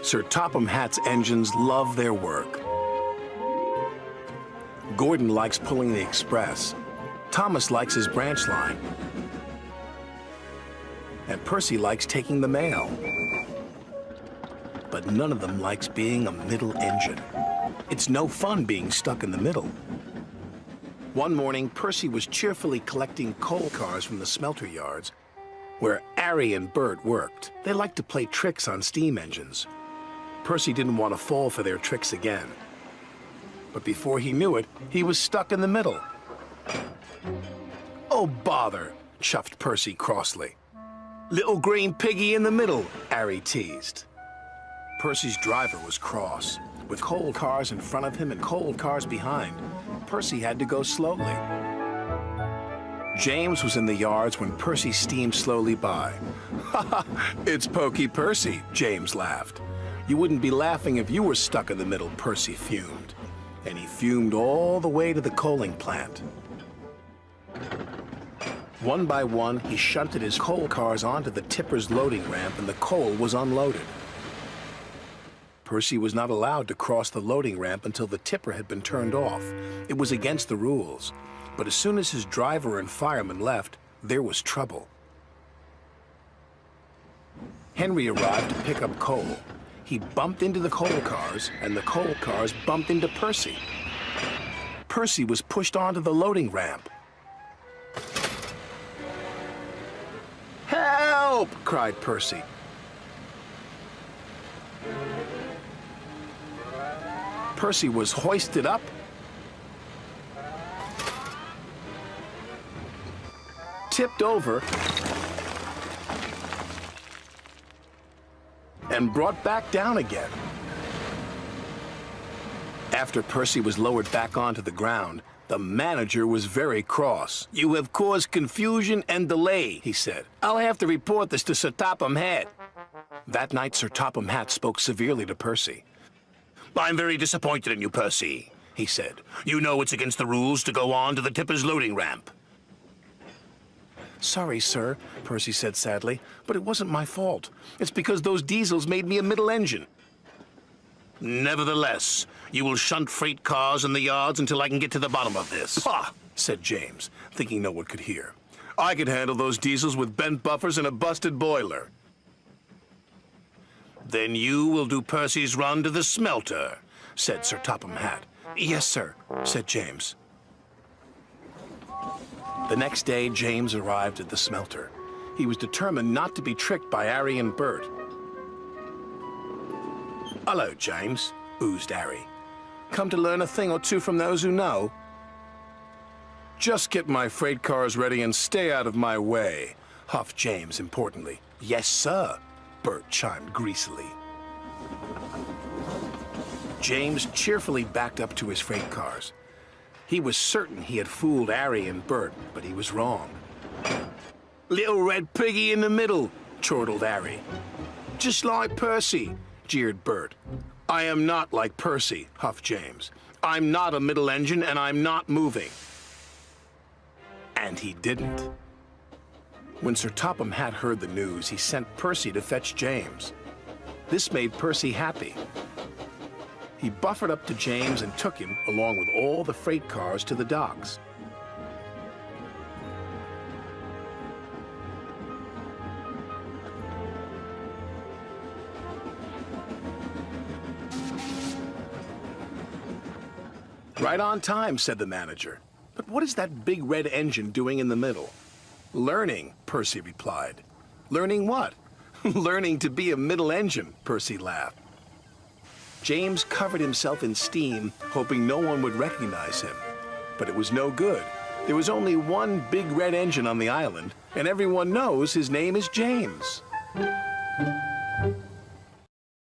Sir Topham Hatt's engines love their work. Gordon likes pulling the express. Thomas likes his branch line. And Percy likes taking the mail. But none of them likes being a middle engine. It's no fun being stuck in the middle. One morning, Percy was cheerfully collecting coal cars from the smelter yards where Harry and Bert worked. They liked to play tricks on steam engines. Percy didn't want to fall for their tricks again. But before he knew it, he was stuck in the middle. "Oh, bother," chuffed Percy crossly. "Little green piggy in the middle," Harry teased. Percy's driver was cross. With coal cars in front of him and coal cars behind, Percy had to go slowly. James was in the yards when Percy steamed slowly by. "Ha ha, it's Pokey Percy," James laughed. "You wouldn't be laughing if you were stuck in the middle," Percy fumed. And he fumed all the way to the coaling plant. One by one, he shunted his coal cars onto the tipper's loading ramp, and the coal was unloaded. Percy was not allowed to cross the loading ramp until the tipper had been turned off. It was against the rules. But as soon as his driver and fireman left, there was trouble. Henry arrived to pick up coal. He bumped into the coal cars, and the coal cars bumped into Percy. Percy was pushed onto the loading ramp. "Help!" cried Percy. Percy was hoisted up, tipped over, and brought back down again. After Percy was lowered back onto the ground, the manager was very cross. "You have caused confusion and delay," he said. "I'll have to report this to Sir Topham Hatt." That night, Sir Topham Hatt spoke severely to Percy. "I'm very disappointed in you, Percy," he said. "You know it's against the rules to go on to the tipper's loading ramp." "Sorry, sir," Percy said sadly, "but it wasn't my fault. It's because those diesels made me a middle engine." "Nevertheless, you will shunt freight cars in the yards until I can get to the bottom of this." "Ha!" said James, thinking no one could hear. "I could handle those diesels with bent buffers and a busted boiler." "Then you will do Percy's run to the smelter," said Sir Topham Hatt. "Yes, sir," said James. The next day, James arrived at the smelter. He was determined not to be tricked by Harry and Bert. "Hello, James," oozed Harry. "Come to learn a thing or two from those who know?" "Just get my freight cars ready and stay out of my way," huffed James importantly. "Yes, sir," Bert chimed greasily. James cheerfully backed up to his freight cars. He was certain he had fooled Harry and Bert, but he was wrong. "Little red piggy in the middle," chortled Harry. "Just like Percy," jeered Bert. "I am not like Percy," huffed James. "I'm not a middle engine, and I'm not moving." And he didn't. When Sir Topham Hatt heard the news, he sent Percy to fetch James. This made Percy happy. He buffered up to James and took him, along with all the freight cars, to the docks. "Right on time," said the manager. "But what is that big red engine doing in the middle?" "Learning," Percy replied. "Learning what?" "Learning to be a middle engine," Percy laughed. James covered himself in steam, hoping no one would recognize him. But it was no good. There was only one big red engine on the island, and everyone knows his name is James.